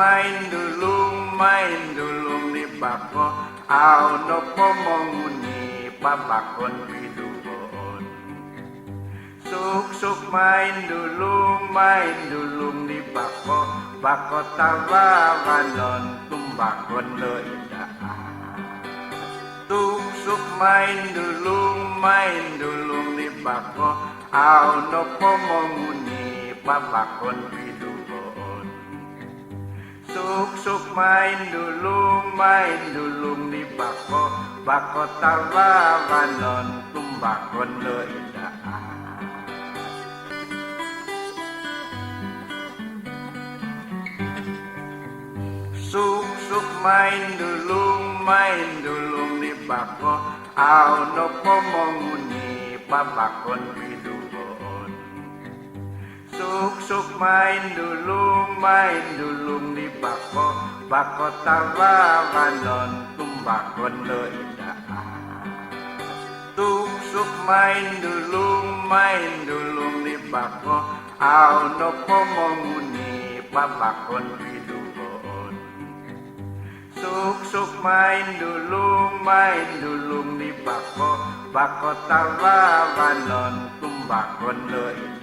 main dulu ni bako au no pomonguni babakon pidubon. Suk main dulu ni bako tawawanon tumbakon leidaan. Suk main dulu ni bako au no pomonguni babakon pidubon. Suk main dulu ni bako tawawanon tumbakon leidaan. Suk main dulu ni bako au no pomonguni babakon pidubon. Suk main dulu ni bako tawawanon tumbakon leidaan. Suk main dulu ni bako au no pomonguni babakon pidubon. Suk main dulu ni bako tawawanon tumbakon leidaan.